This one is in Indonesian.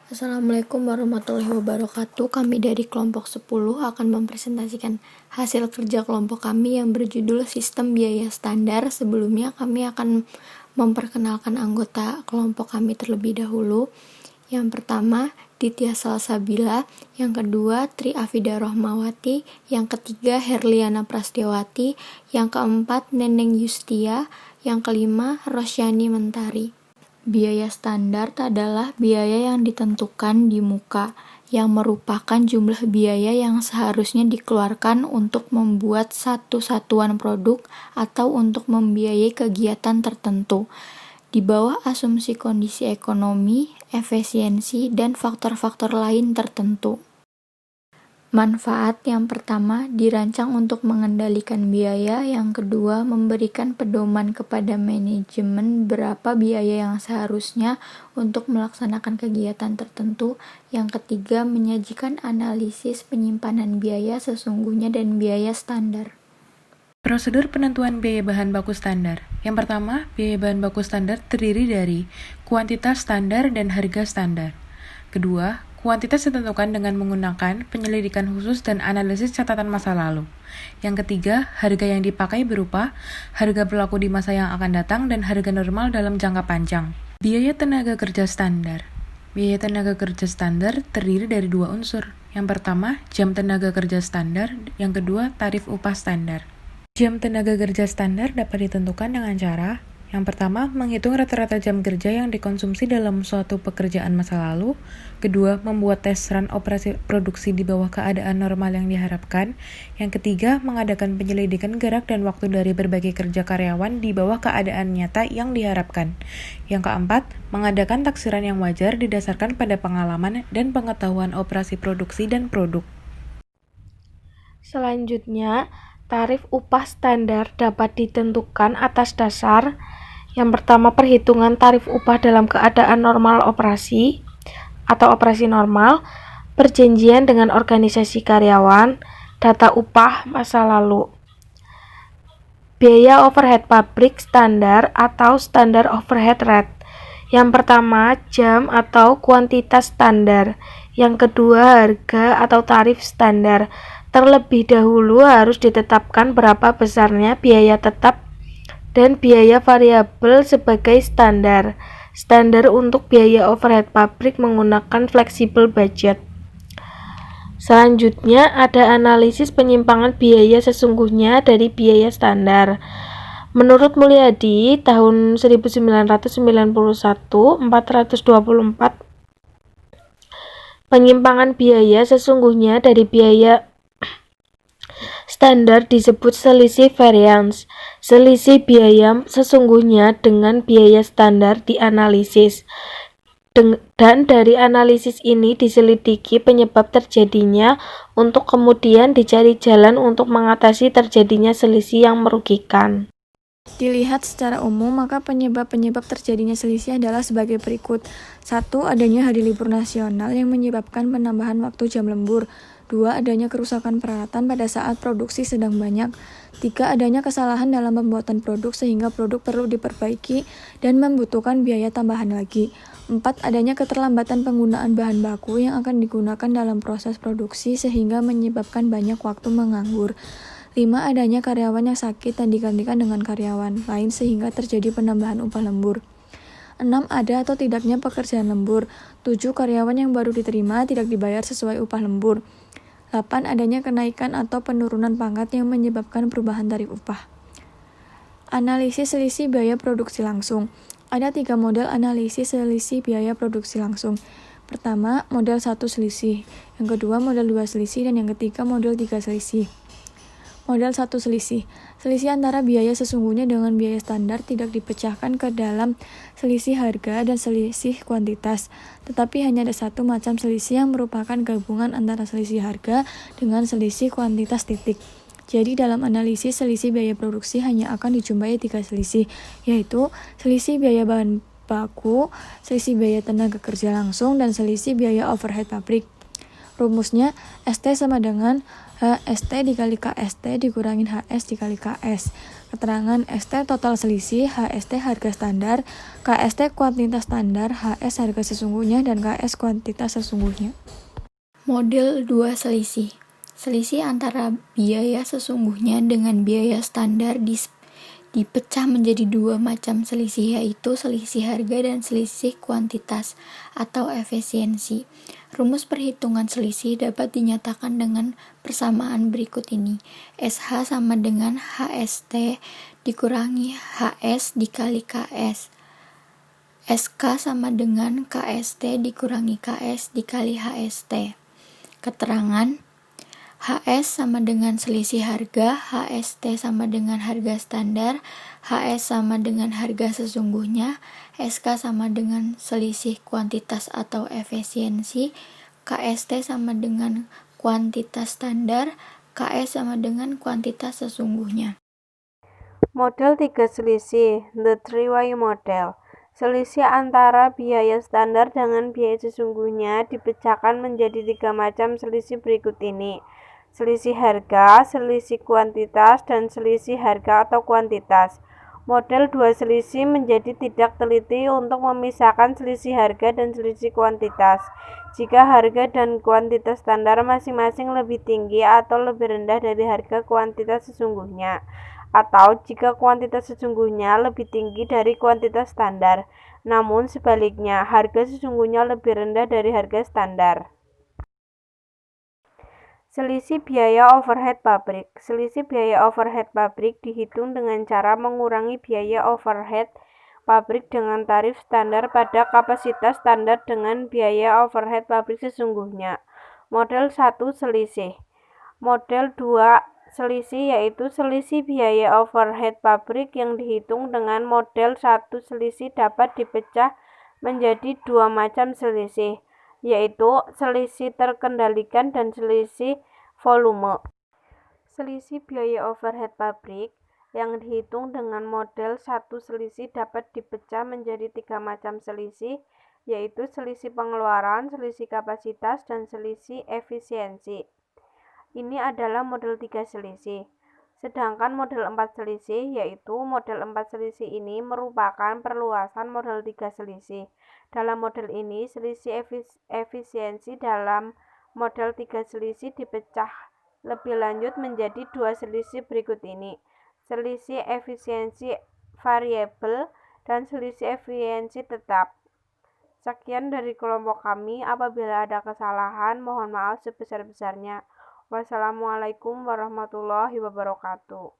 Assalamualaikum warahmatullahi wabarakatuh. Kami dari kelompok 10 akan mempresentasikan hasil kerja kelompok kami yang berjudul Sistem Biaya Standar. Sebelumnya kami akan memperkenalkan anggota kelompok kami terlebih dahulu. Yang pertama, Ditya Salsabila. Yang kedua, Tri Afida Rohmawati. Yang ketiga, Herliana Prastiawati. Yang keempat, Neneng Yustia. Yang kelima, Rosyani Mentari. Biaya standar adalah biaya yang ditentukan di muka, yang merupakan jumlah biaya yang seharusnya dikeluarkan untuk membuat satu satuan produk atau untuk membiayai kegiatan tertentu, di bawah asumsi kondisi ekonomi, efisiensi, dan faktor-faktor lain tertentu. Manfaat yang pertama, dirancang untuk mengendalikan biaya. Yang kedua, memberikan pedoman kepada manajemen berapa biaya yang seharusnya untuk melaksanakan kegiatan tertentu. Yang ketiga, menyajikan analisis penyimpanan biaya sesungguhnya dan biaya standar. Prosedur penentuan biaya bahan baku standar. Yang pertama, biaya bahan baku standar terdiri dari kuantitas standar dan harga standar. Kedua, kuantitas ditentukan dengan menggunakan penyelidikan khusus dan analisis catatan masa lalu. Yang ketiga, harga yang dipakai berupa harga berlaku di masa yang akan datang dan harga normal dalam jangka panjang. Biaya tenaga kerja standar. Biaya tenaga kerja standar terdiri dari dua unsur. Yang pertama, jam tenaga kerja standar. Yang kedua, tarif upah standar. Jam tenaga kerja standar dapat ditentukan dengan cara: yang pertama, menghitung rata-rata jam kerja yang dikonsumsi dalam suatu pekerjaan masa lalu. Kedua, membuat tes run operasi produksi di bawah keadaan normal yang diharapkan. Yang ketiga, mengadakan penyelidikan gerak dan waktu dari berbagai kerja karyawan di bawah keadaan nyata yang diharapkan. Yang keempat, mengadakan taksiran yang wajar didasarkan pada pengalaman dan pengetahuan operasi produksi dan produk. Selanjutnya, tarif upah standar dapat ditentukan atas dasar: yang pertama, perhitungan tarif upah dalam keadaan normal operasi atau operasi normal, perjanjian dengan organisasi karyawan, data upah masa lalu. Biaya overhead pabrik standar atau standar overhead rate. Yang pertama, jam atau kuantitas standar. Yang kedua, harga atau tarif standar. Terlebih dahulu harus ditetapkan berapa besarnya biaya tetap dan biaya variabel sebagai standar. Standar untuk biaya overhead pabrik menggunakan flexible budget. Selanjutnya ada analisis penyimpangan biaya sesungguhnya dari biaya standar. Menurut Mulyadi, tahun 1991, 424 penyimpangan biaya sesungguhnya dari biaya standar disebut selisih variance. Selisih biaya sesungguhnya dengan biaya standar dianalisis, dan dari analisis ini diselidiki penyebab terjadinya untuk kemudian dicari jalan untuk mengatasi terjadinya selisih yang merugikan. Dilihat secara umum, maka penyebab-penyebab terjadinya selisih adalah sebagai berikut. 1. Adanya hari libur nasional yang menyebabkan penambahan waktu jam lembur. 2. Adanya kerusakan peralatan pada saat produksi sedang banyak. 3. Adanya kesalahan dalam pembuatan produk sehingga produk perlu diperbaiki dan membutuhkan biaya tambahan lagi. 4. Adanya keterlambatan penggunaan bahan baku yang akan digunakan dalam proses produksi sehingga menyebabkan banyak waktu menganggur. 5. Adanya karyawan yang sakit dan digantikan dengan karyawan lain sehingga terjadi penambahan upah lembur. 6. Ada atau tidaknya pekerjaan lembur. 7. Karyawan yang baru diterima tidak dibayar sesuai upah lembur. 8. Adanya kenaikan atau penurunan pangkat yang menyebabkan perubahan tarif upah. Analisis selisih biaya produksi langsung. Ada 3 model analisis selisih biaya produksi langsung. Pertama, model 1 selisih. Yang kedua, model 2 selisih. Dan yang ketiga, model 3 selisih. Model 1 selisih. Selisih antara biaya sesungguhnya dengan biaya standar tidak dipecahkan ke dalam selisih harga dan selisih kuantitas, tetapi hanya ada satu macam selisih yang merupakan gabungan antara selisih harga dengan selisih kuantitas titik. Jadi dalam analisis selisih biaya produksi hanya akan dijumpai 3 selisih, yaitu selisih biaya bahan baku, selisih biaya tenaga kerja langsung, dan selisih biaya overhead pabrik. Rumusnya, ST sama dengan HST dikali KST dikurangin HS dikali KS. Keterangan ST total selisih, HST harga standar, KST kuantitas standar, HS harga sesungguhnya, dan KS kuantitas sesungguhnya. Model 2 selisih. Selisih antara biaya sesungguhnya dengan biaya standar dipecah menjadi dua macam selisih, yaitu selisih harga dan selisih kuantitas atau efisiensi. Rumus perhitungan selisih dapat dinyatakan dengan persamaan berikut ini. SH sama dengan HST dikurangi HS dikali KS. SK sama dengan KST dikurangi KS dikali HST. Keterangan HS sama dengan selisih harga, HST sama dengan harga standar, HS sama dengan harga sesungguhnya, SK sama dengan selisih kuantitas atau efisiensi, KST sama dengan kuantitas standar, KS sama dengan kuantitas sesungguhnya. Model 3 selisih, the three-way model. Selisih antara biaya standar dengan biaya sesungguhnya dipecahkan menjadi 3 macam selisih berikut ini. Selisih harga, selisih kuantitas, dan selisih harga atau kuantitas. Model 2 selisih menjadi tidak teliti untuk memisahkan selisih harga dan selisih kuantitas. Jika harga dan kuantitas standar masing-masing lebih tinggi atau lebih rendah dari harga kuantitas sesungguhnya, atau jika kuantitas sesungguhnya lebih tinggi dari kuantitas standar, namun sebaliknya harga sesungguhnya lebih rendah dari harga standar. Selisih biaya overhead pabrik. Selisih biaya overhead pabrik dihitung dengan cara mengurangi biaya overhead pabrik dengan tarif standar pada kapasitas standar dengan biaya overhead pabrik sesungguhnya. Model 1 selisih. Model 2 selisih yaitu selisih biaya overhead pabrik yang dihitung dengan model 1 selisih dapat dipecah menjadi dua macam selisih, yaitu selisih terkendalikan dan selisih volume. Selisih biaya overhead pabrik yang dihitung dengan model 1 selisih dapat dipecah menjadi 3 macam selisih, yaitu selisih pengeluaran, selisih kapasitas, dan selisih efisiensi. Ini adalah model 3 selisih. Sedangkan model 4 selisih, yaitu model 4 selisih ini merupakan perluasan model 3 selisih. Dalam model ini, selisih efisiensi dalam model 3 selisih dipecah lebih lanjut menjadi dua selisih berikut ini. Selisih efisiensi variabel dan selisih efisiensi tetap. Sekian dari kelompok kami. Apabila ada kesalahan, mohon maaf sebesar-besarnya. Wassalamualaikum warahmatullahi wabarakatuh.